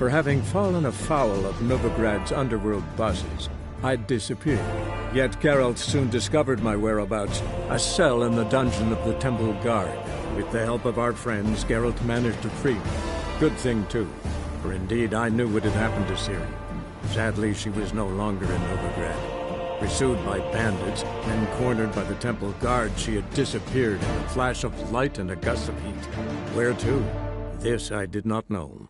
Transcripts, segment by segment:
For having fallen afoul of Novigrad's underworld bosses, I'd disappeared. Yet Geralt soon discovered my whereabouts, a cell in the dungeon of the Temple Guard. With the help of our friends, Geralt managed to free me. Good thing, too, for indeed I knew what had happened to Ciri. Sadly, she was no longer in Novigrad. Pursued by bandits, then cornered by the Temple Guard, she had disappeared in a flash of light and a gust of heat. Where to? This I did not know.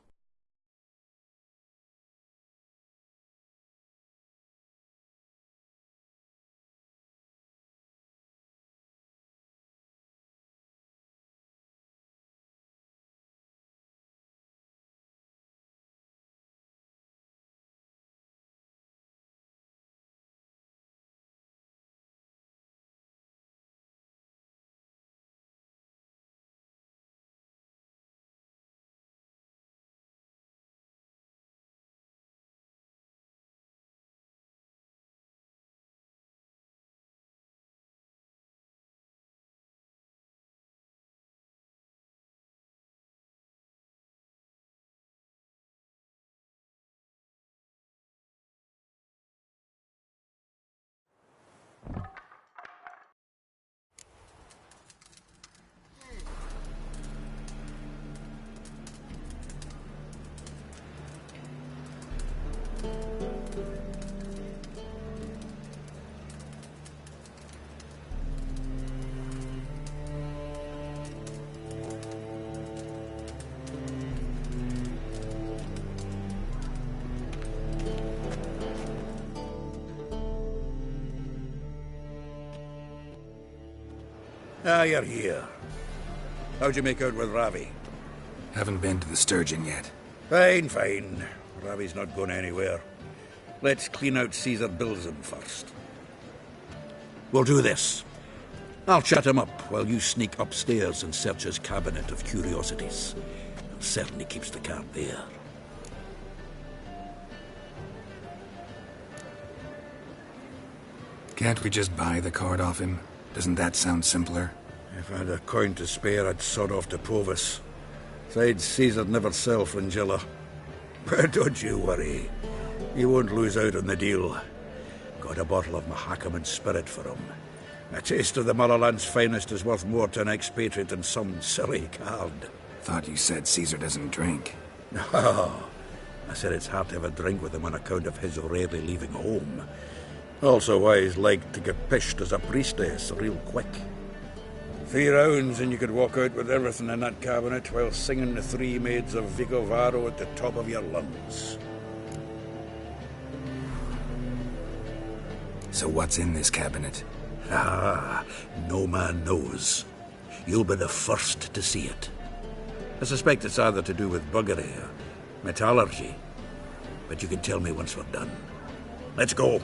Ah, you're here. How'd you make out with Ravi? Haven't been to the Sturgeon yet. Fine, fine. Ravi's not going anywhere. Let's clean out Caesar Bilzen first. We'll do this. I'll chat him up while you sneak upstairs and search his cabinet of curiosities. It certainly keeps the card there. Can't we just buy the card off him? Doesn't that sound simpler? If I had a coin to spare, I'd sod off to Provis. Besides, Caesar'd never sell Fringilla. But don't you worry. He won't lose out on the deal. Got a bottle of Mahakaman spirit for him. A taste of the Motherland's finest is worth more to an expatriate than some silly card. Thought you said Caesar doesn't drink. No. I said it's hard to have a drink with him on account of his rarely leaving home. Also why he's like to get pished as a priestess real quick. 3 rounds and you could walk out with everything in that cabinet while singing the 3 Maids of Vicovaro at the top of your lungs. So what's in this cabinet? Ah, no man knows. You'll be the first to see it. I suspect it's either to do with buggery or metallurgy. But you can tell me once we're done. Let's go.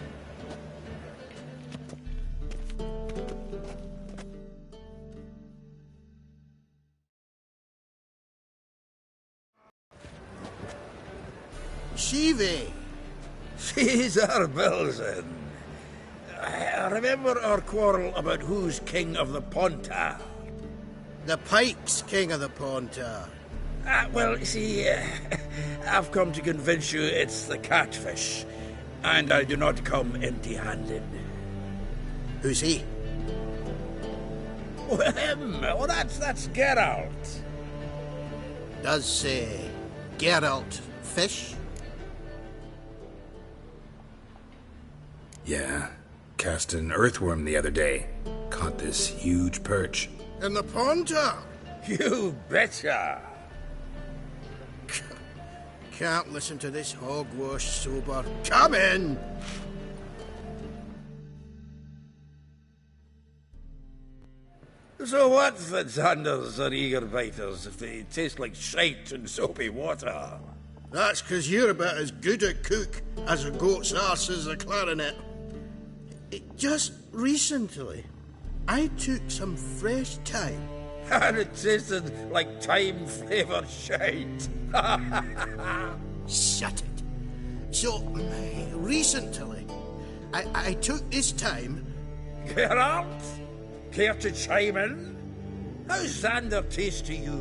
Shivi! Caesar Bilzen. Remember our quarrel about who's king of the Pontar? The Pike's king of the Pontar. Well, see, I've come to convince you it's the catfish. And I do not come empty-handed. Who's he? Well, him. Well, that's Geralt. Does say Geralt fish? Yeah. Cast an earthworm the other day. Caught this huge perch. In the Pontar? You betcha. Can't listen to this hogwash sober. Come in! So what, Fitzhanders or eager biters, if they taste like shite and soapy water? That's 'cause you're about as good a cook as a goat's arse is a clarinet. Just recently, I took some fresh thyme. And it tasted like thyme-flavoured shite. Shut it. So, recently, I took this thyme. Geralt, care to chime in? How's Xander taste to you?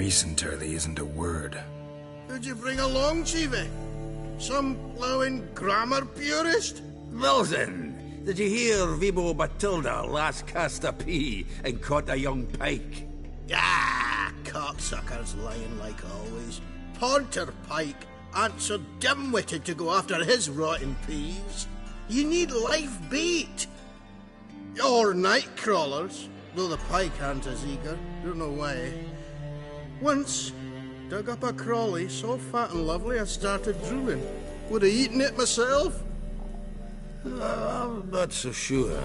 Recenterly isn't a word. Who'd you bring along, Chiefy? Some blowing grammar purist? Wilson, did you hear Vibo Matilda last cast a pea and caught a young pike? Ah, cocksuckers lying like always. Porter Pike aren't so dim-witted to go after his rotten peas. You need live bait. Or night crawlers, though the pike aren't as eager. Don't know why. Once, dug up a crawly so fat and lovely I started drooling. Would have eaten it myself. I'm not so sure.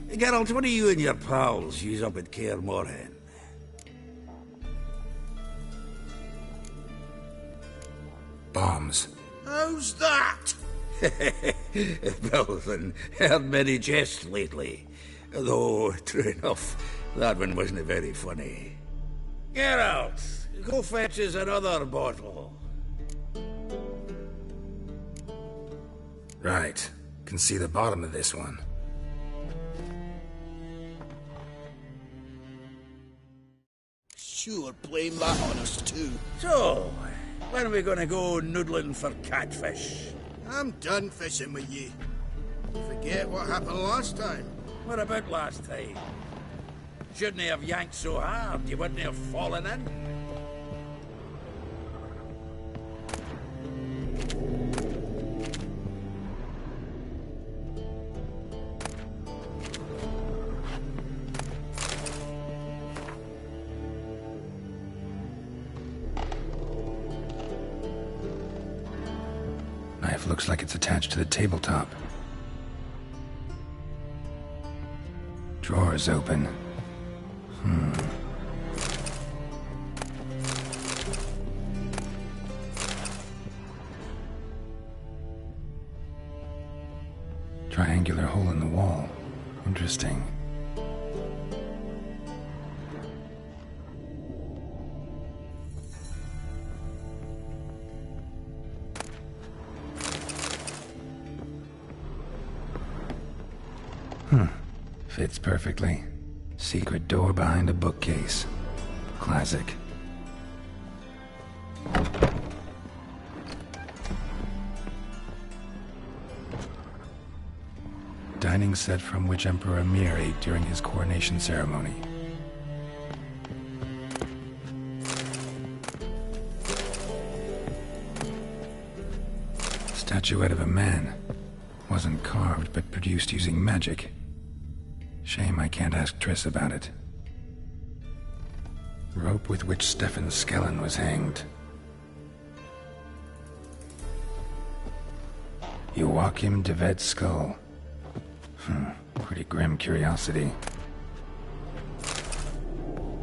Geralt, what do you and your pals use up at Kaer Morhen? Bombs. How's that? Wilson, heard many jests lately. Though, true enough, that one wasn't very funny. Geralt, go fetch us another bottle. Right. Can see the bottom of this one. Sure, blame that on us too. So, when are we gonna go noodling for catfish? I'm done fishing with you. Forget what happened last time. What about last time? Shouldn't he have yanked so hard you wouldn't have fallen in? Knife looks like it's attached to the tabletop. Drawer's open. Triangular hole in the wall. Interesting. Fits perfectly. Secret door behind a bookcase. Classic. Dining set from which Emperor Emir ate during his coronation ceremony. Statuette of a man. Wasn't carved, but produced using magic. Shame I can't ask Triss about it. Rope with which Stefan Skellen was hanged. Joachim de Ved's skull. Pretty grim curiosity.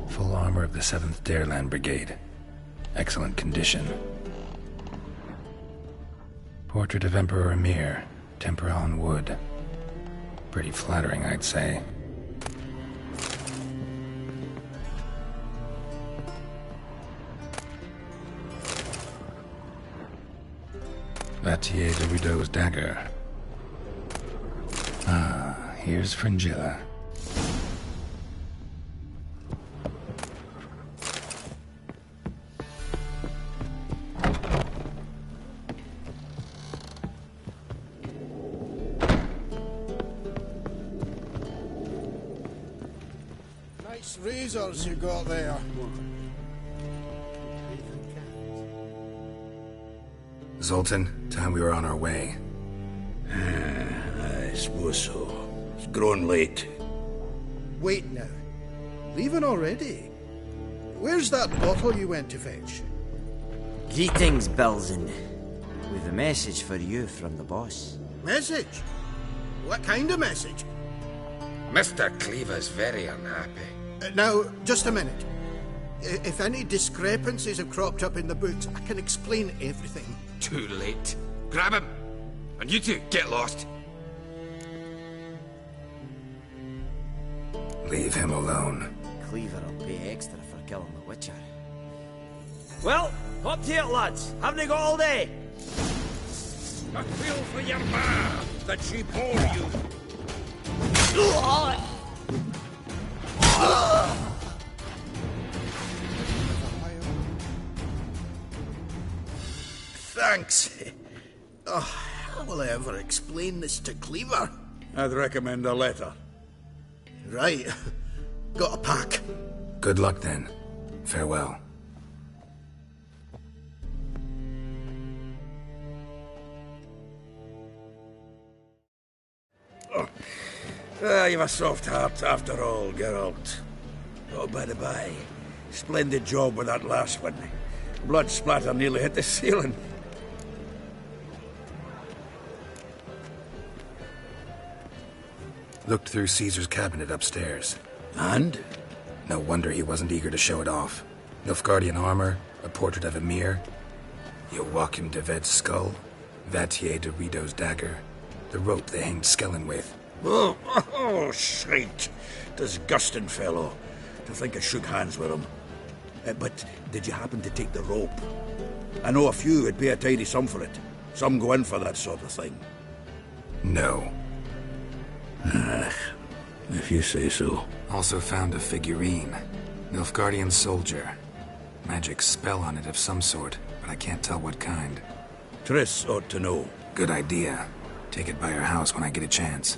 Full armor of the 7th Dareland Brigade. Excellent condition. Portrait of Emperor Emir. Tempera on wood. Pretty flattering, I'd say. Vatier de Rideau's dagger. Ah, here's Fringilla. Nice razors you got there. Zoltan, time we were on our way. I suppose so. It's grown late. Wait now. Leaving already? Where's that bottle you went to fetch? Greetings, Belzen. We've a message for you from the boss. Message? What kind of message? Mr. Cleaver's very unhappy. Now, just a minute. If any discrepancies have cropped up in the books, I can explain everything. Too late. Grab him! And you two, get lost. Leave him alone. Cleaver will pay extra for killing the Witcher. Well, up to it, lads. Haven't they got all day? I feel for your ma that she bore you. Thanks. Oh, how will I ever explain this to Cleaver? I'd recommend a letter. Right. Got a pack. Good luck then. Farewell. You've a soft heart after all, Geralt. Oh, by the by, splendid job with that last one. Blood splatter nearly hit the ceiling. Looked through Caesar's cabinet upstairs. And? No wonder he wasn't eager to show it off. Nilfgaardian armor, a portrait of Emir, Joachim de Ved's skull, Vatier de Rideau's dagger, the rope they hanged Skellen with. Shite. Disgusting fellow. To think I shook hands with him. But did you happen to take the rope? I know a few would pay a tidy sum for it. Some go in for that sort of thing. No. If you say so. Also found a figurine. Nilfgaardian soldier. Magic spell on it of some sort, but I can't tell what kind. Triss ought to know. Good idea. Take it by her house when I get a chance.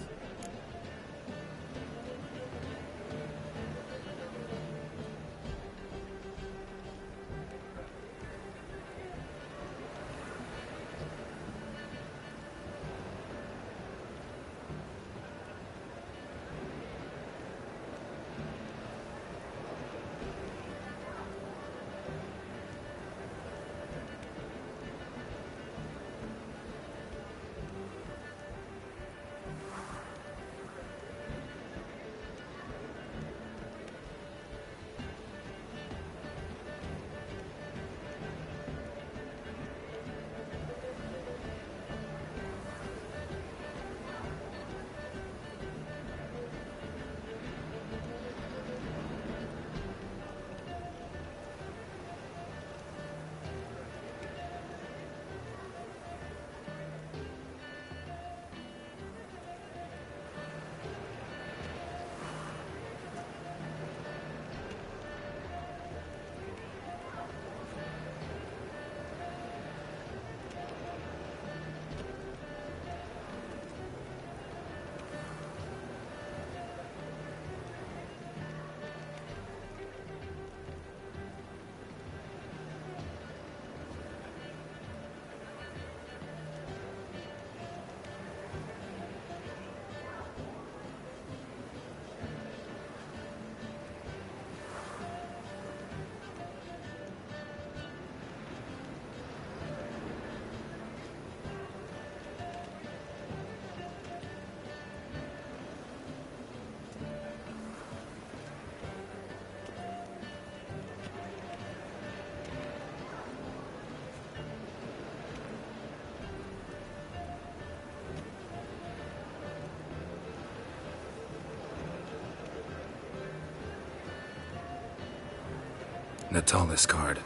Natalis card.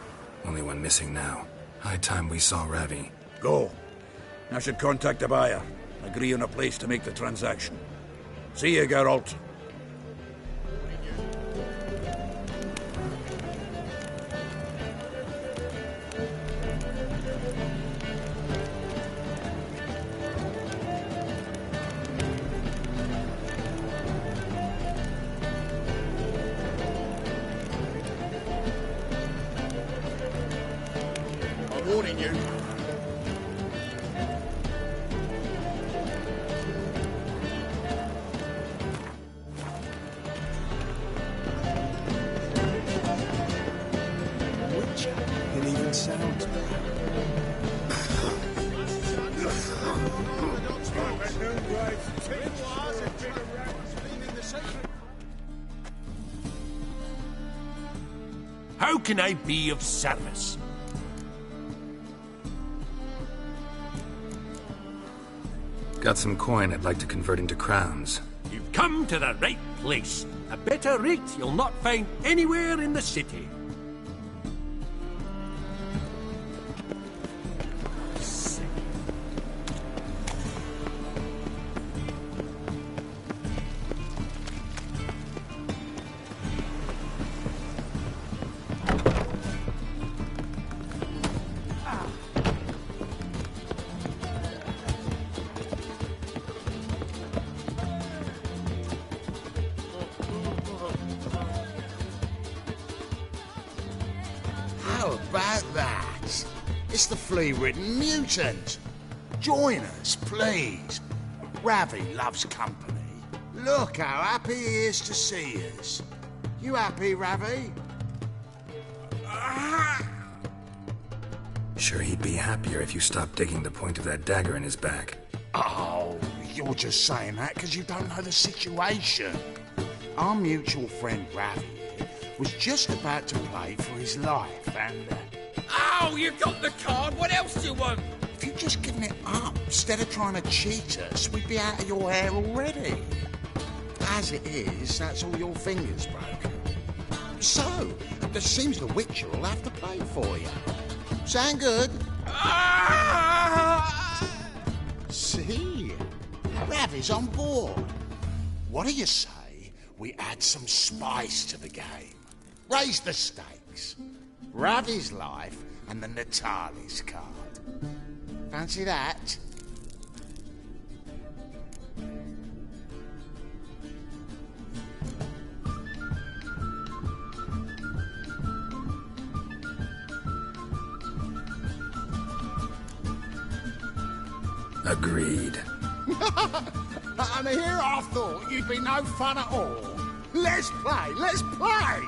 Only one missing now. High time we saw Ravi. Go. I should contact the buyer. Agree on a place to make the transaction. See you, Geralt. Warning you. It even sounds How can I be of service? Got some coin I'd like to convert into crowns. You've come to the right place. A better rate you'll not find anywhere in the city. It's the flea-ridden mutant. Join us, please. Ravi loves company. Look how happy he is to see us. You happy, Ravi? Sure, he'd be happier if you stopped digging the point of that dagger in his back. Oh, you're just saying that because you don't know the situation. Our mutual friend Ravi was just about to play for his life and... Oh, you've got the card. What else do you want? If you'd just given it up instead of trying to cheat us, we'd be out of your hair already. As it is, that's all your fingers broken. So, it seems the Witcher will have to play for you. Sound good? See? Ravi's on board. What do you say we add some spice to the game? Raise the stakes. Ravi's life and the Natalis card. Fancy that? Agreed. And here I thought you'd be no fun at all. Let's play, let's play!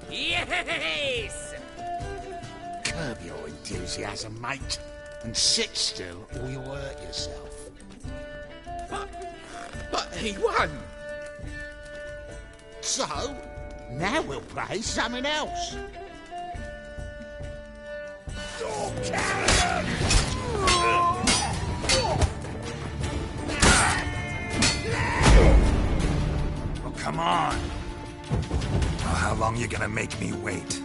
Yes! Curb your enthusiasm, mate, and sit still or you'll hurt yourself. But he won! So, now we'll play something else. Oh, come on. Oh, how long you gonna make me wait?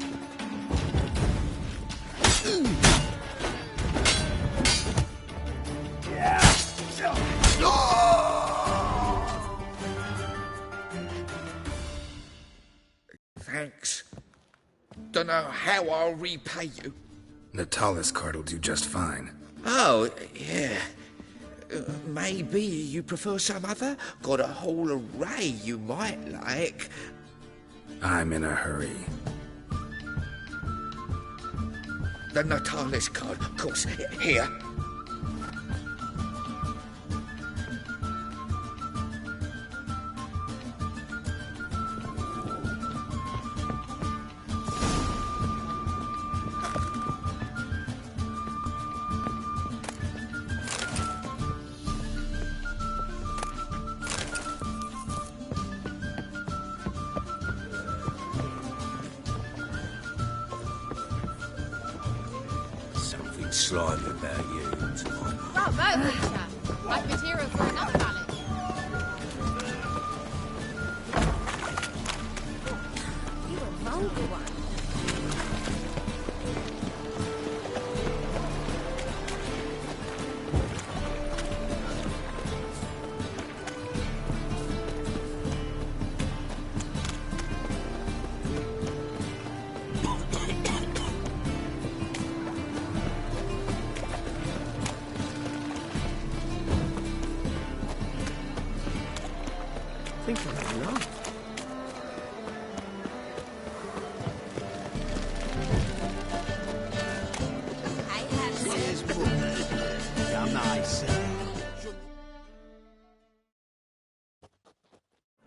Thanks. Dunno how I'll repay you. Natalis card'll do just fine. Oh, yeah. Maybe you prefer some other? Got a whole array you might like. I'm in a hurry. The Natalis card, of course. Here. Slime about you tonight. Bravo, Lisa. I've material for another ballad. You a vulgar one.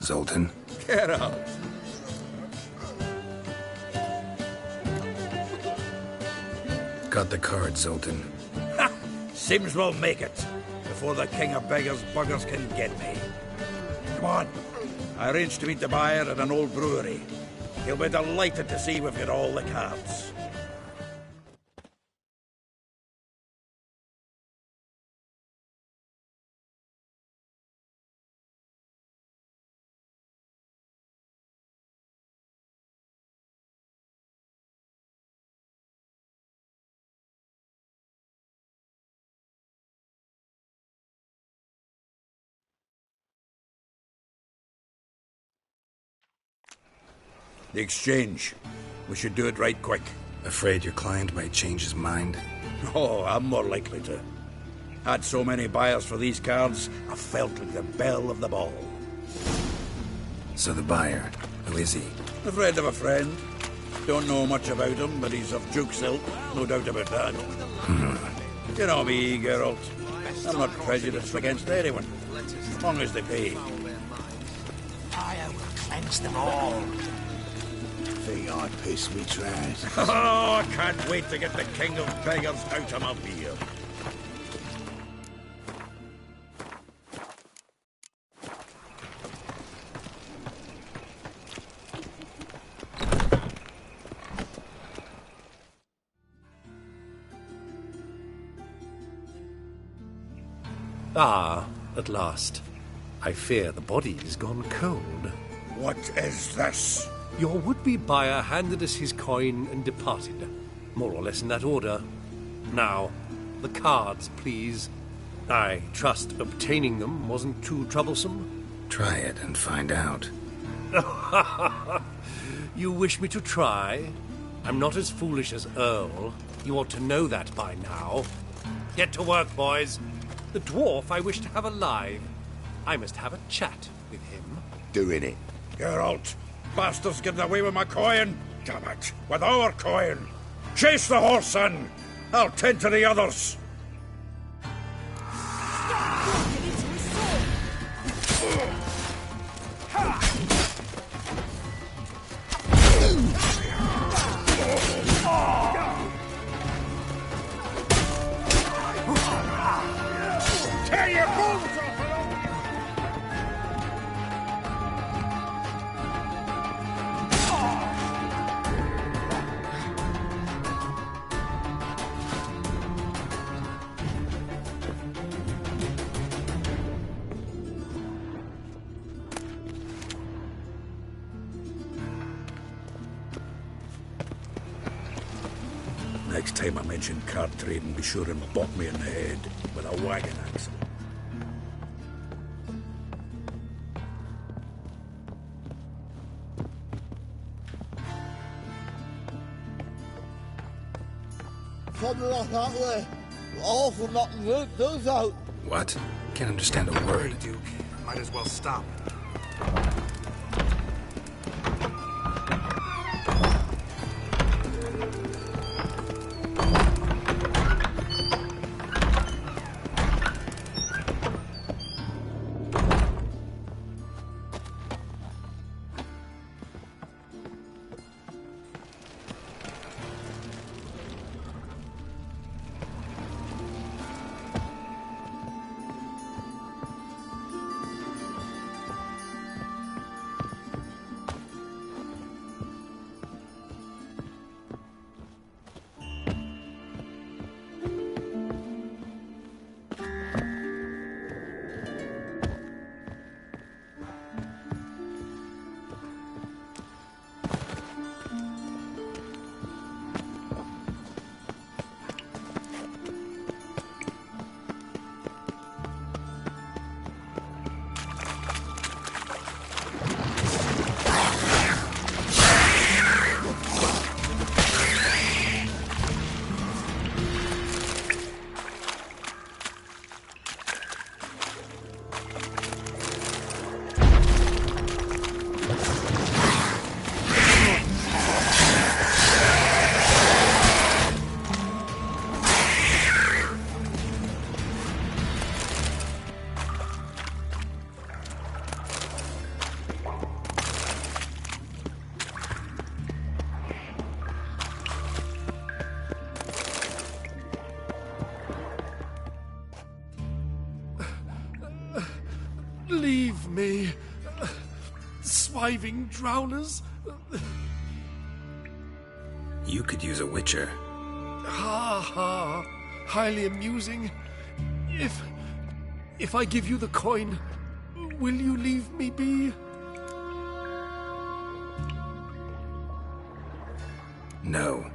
Zoltan? Get out. Got the card, Zoltan. Ha! Seems we'll make it before the king of beggars buggers can get me. Come on. I arranged to meet the buyer at an old brewery. He'll be delighted to see we've got all the cards. The exchange. We should do it right quick. Afraid your client might change his mind? Oh, I'm more likely to. Had so many buyers for these cards, I felt like the belle of the ball. So the buyer, who is he? A friend of a friend. Don't know much about him, but he's of Duke's ilk, no doubt about that. You know me, Geralt. I'm not prejudiced against anyone, as long as they pay. Fire will cleanse them all. Think I piss me trash. Oh, I can't wait to get the king of beggars out of my beer. Ah, at last. I fear the body's gone cold. What is this? Your would-be buyer handed us his coin and departed, more or less in that order. Now, the cards, please. I trust obtaining them wasn't too troublesome? Try it and find out. You wish me to try? I'm not as foolish as Earl. You ought to know that by now. Get to work, boys. The dwarf I wish to have alive. I must have a chat with him. Doing it. Geralt, bastards getting away with my coin. Damn it, with our coin. Chase the horse, son. I'll tend to the others. Next time I mention card trading, be sure and bop me in the head with a wagon axle. Something like that way. All for nothing good, does out. What? Can't understand a word. Duke, might as well stop. Leave me. Swiving drowners. You could use a witcher. Ha ha. Highly amusing. If I give you the coin, will you leave me be? No.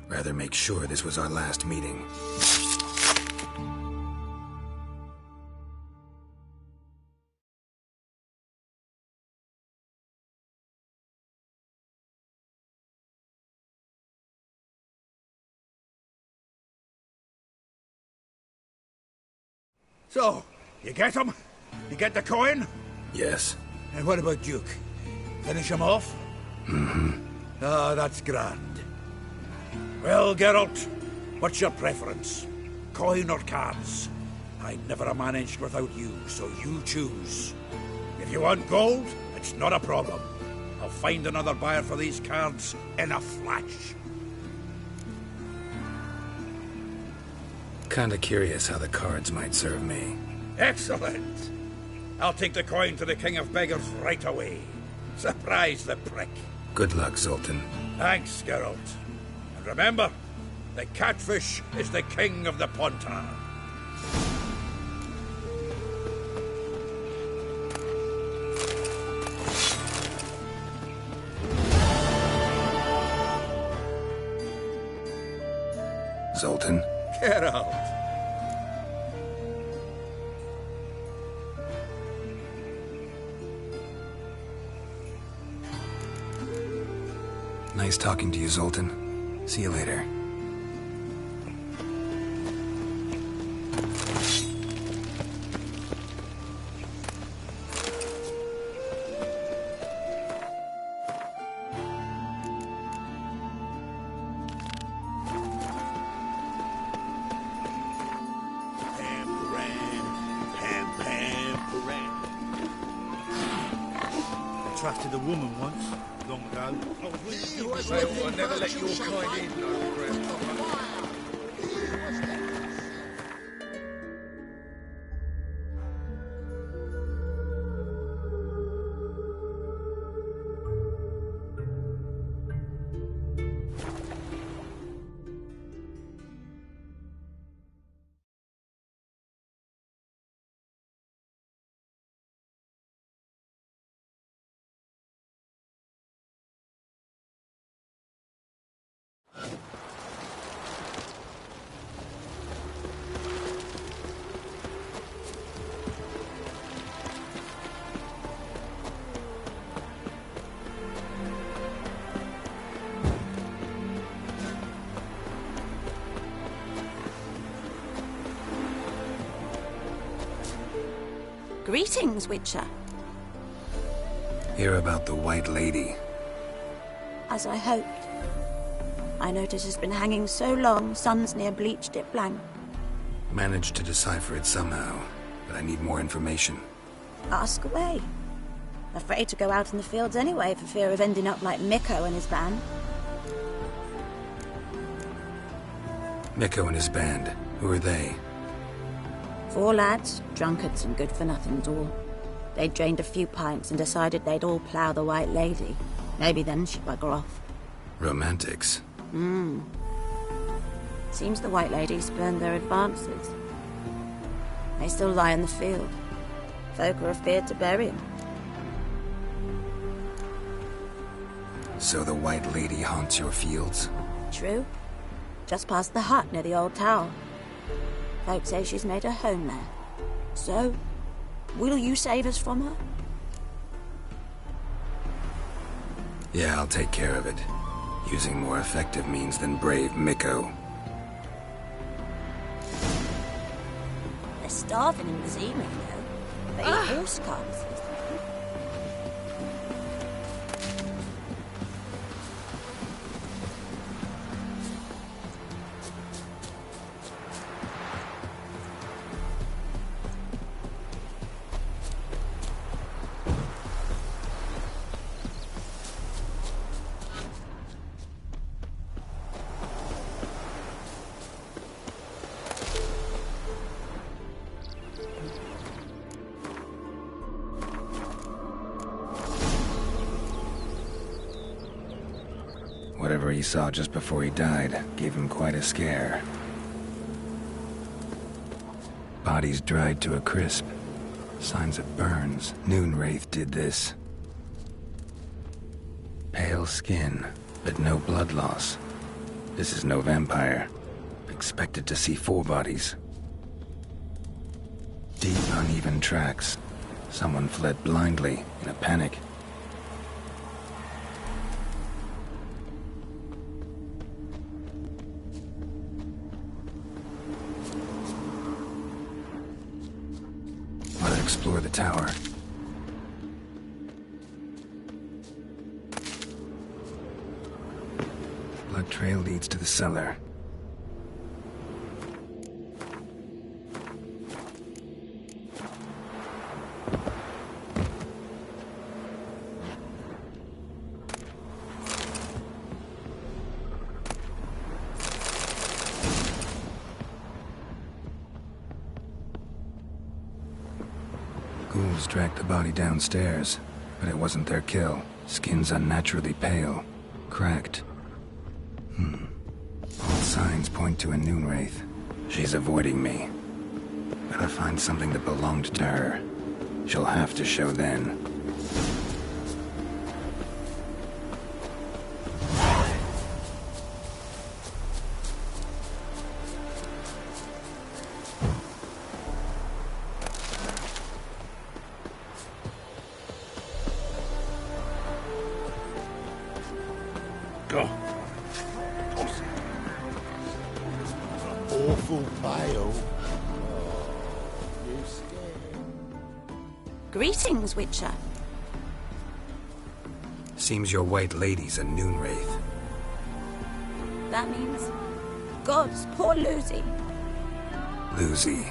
Rather make sure this was our last meeting. So, you get him? You get the coin? Yes. And what about Duke? Finish him off? Mm-hmm. Ah, that's grand. Well, Geralt, what's your preference? Coin or cards? I'd never have managed without you, so you choose. If you want gold, it's not a problem. I'll find another buyer for these cards in a flash. Kinda curious how the cards might serve me. Excellent! I'll take the coin to the King of Beggars right away. Surprise the prick. Good luck, Zoltan. Thanks, Geralt. And remember, the catfish is the king of the Pontar. Zoltan? Geralt. Nice talking to you, Zoltan. See you later. Trusted a woman once, long ago. I never let your kind in, no regret. Greetings, Witcher. Hear about the White Lady. As I hoped. I notice it's been hanging so long, sun's near bleached it blank. Managed to decipher it somehow, but I need more information. Ask away. Afraid to go out in the fields anyway for fear of ending up like Mikko and his band. Mikko and his band. Who are they? 4 lads, drunkards and good-for-nothings all. They'd drained a few pints and decided they'd all plough the White Lady. Maybe then she'd bugger off. Romantics. Seems the White Lady spurned their advances. They still lie in the field. Folk are afeard to bury 'em. So the White Lady haunts your fields? True. Just past the hut near the old tower. Folk say she's made her home there. So, will you save us from her? Yeah, I'll take care of it. Using more effective means than brave Mikko. They're starving in Vizima, you know. They eat horse carcasses. Whatever he saw just before he died gave him quite a scare. Bodies dried to a crisp. Signs of burns. Noonwraith did this. Pale skin, but no blood loss. This is no vampire. Expected to see 4 bodies. Deep, uneven tracks. Someone fled blindly, in a panic. Explore the tower. Blood trail leads to the cellar. Ghouls dragged the body downstairs, but it wasn't their kill. Skin's unnaturally pale, cracked. All signs point to a Noonwraith. She's avoiding me. Gotta find something that belonged to her. She'll have to show then. Awful pale. Greetings, Witcher. Seems your White Lady's a Noonwraith. That means... gods, poor Lucy. Lucy.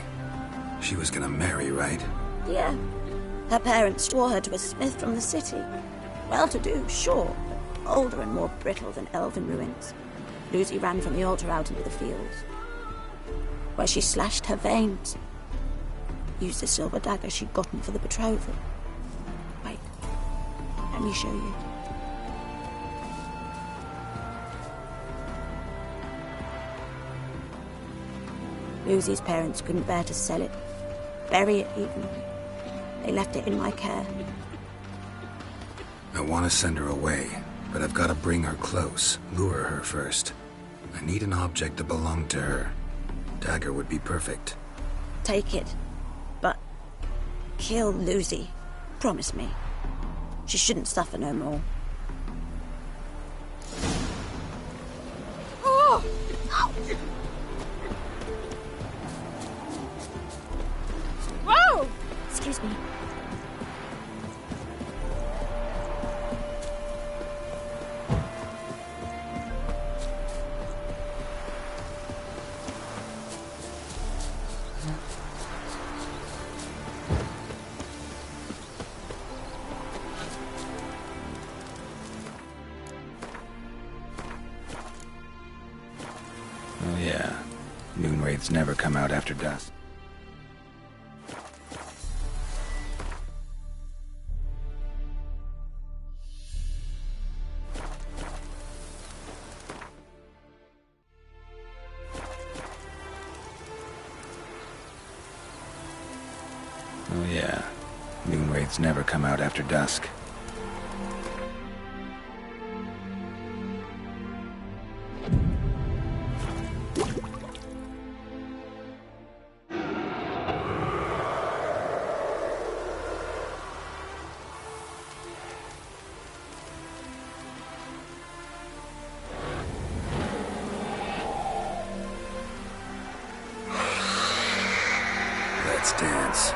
She was gonna marry, right? Yeah. Her parents swore her to a smith from the city. Well-to-do, sure. Older and more brittle than elven ruins. Lucy ran from the altar out into the fields, where she slashed her veins. Used the silver dagger she'd gotten for the betrothal. Wait, let me show you. Lucy's parents couldn't bear to sell it, bury it even. They left it in my care. I want to send her away, but I've got to bring her close, lure her first. I need an object that belonged to her. Dagger would be perfect. Take it, but kill Lucy. Promise me. She shouldn't suffer no more. Oh! Whoa! Excuse Excuse me. Oh yeah. Moonwraiths never come out after dusk. Oh yeah. Moonwraiths never come out after dusk. Let's dance.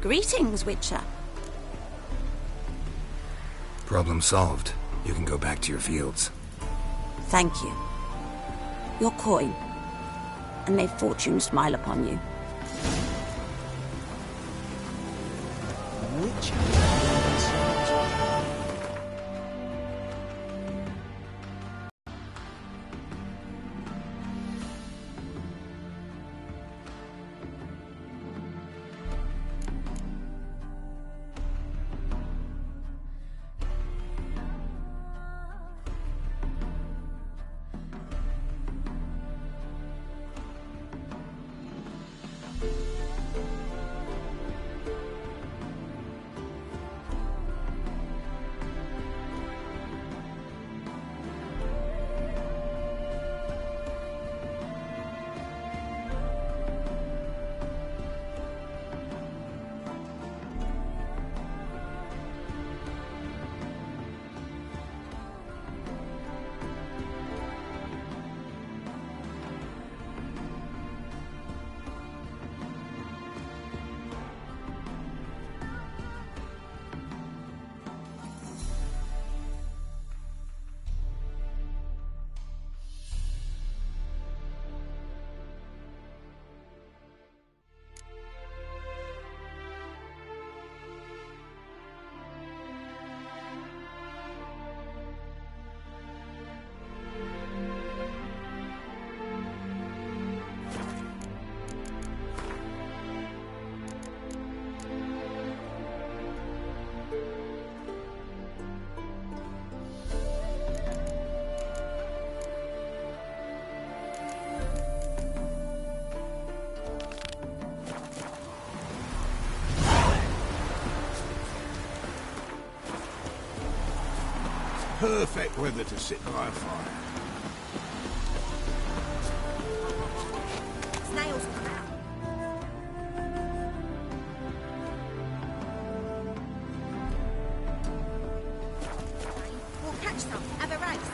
Greetings, Witcher. Problem solved. You can go back to your fields. Thank you. Your coin. And may fortune smile upon you. perfect weather to sit by a fire. Snails come out. We'll catch some. Have a race.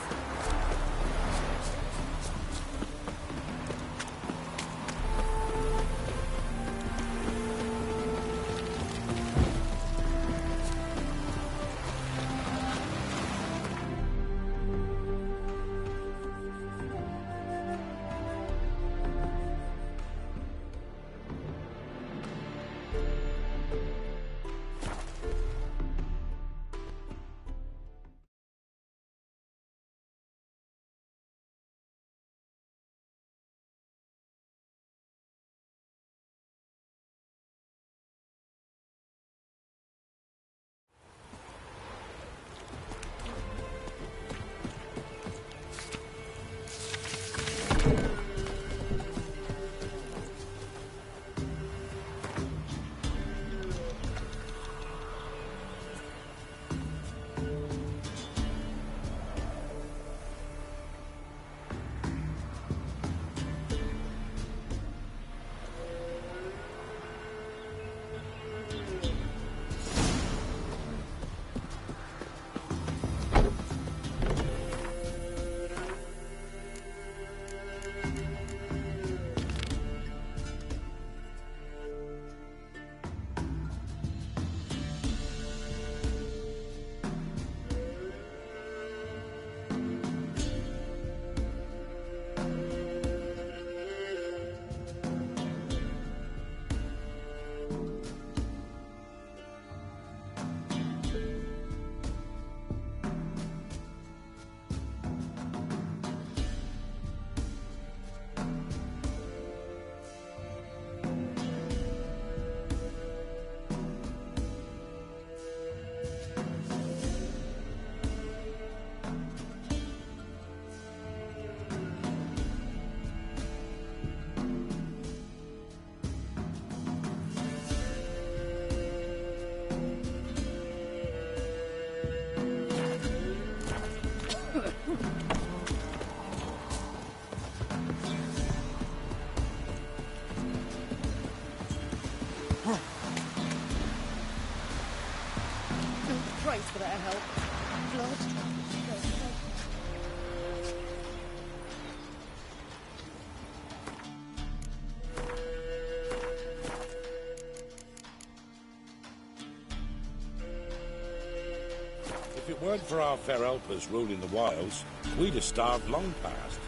Praise for that help. Blood. If it weren't for our fair helpers ruling the wilds, we'd have starved long past.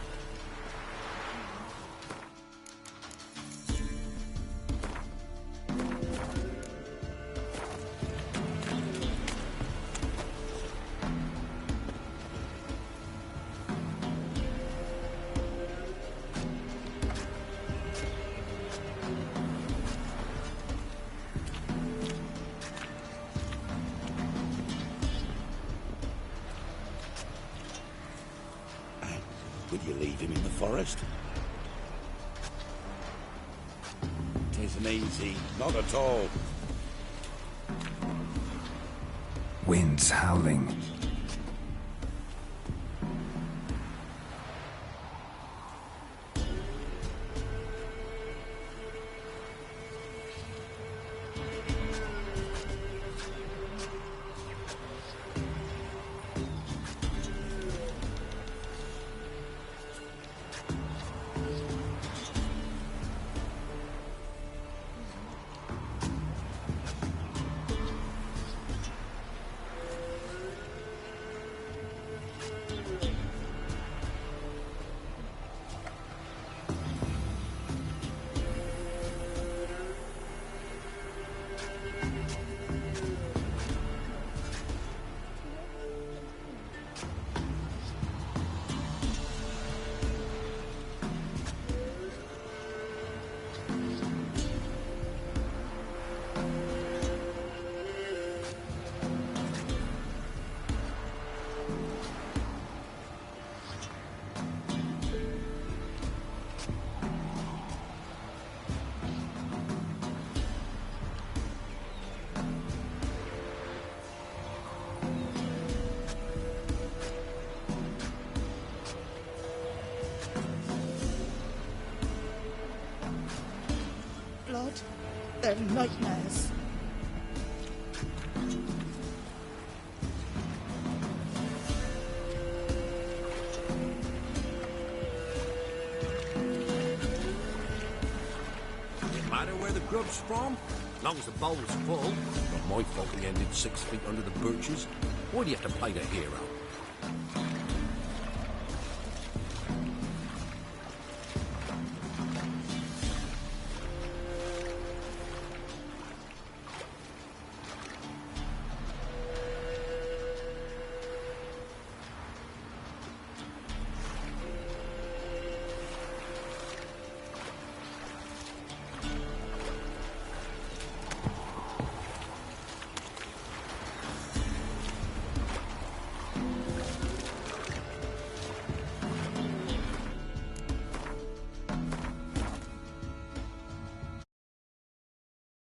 Would you leave him in the forest? Tisn't easy, not at all. Winds howling. They're nightmares. Doesn't matter where the grub's from, as long as the bowl's full. Not my fault we ended 6 feet under the birches. Why do you have to play the hero?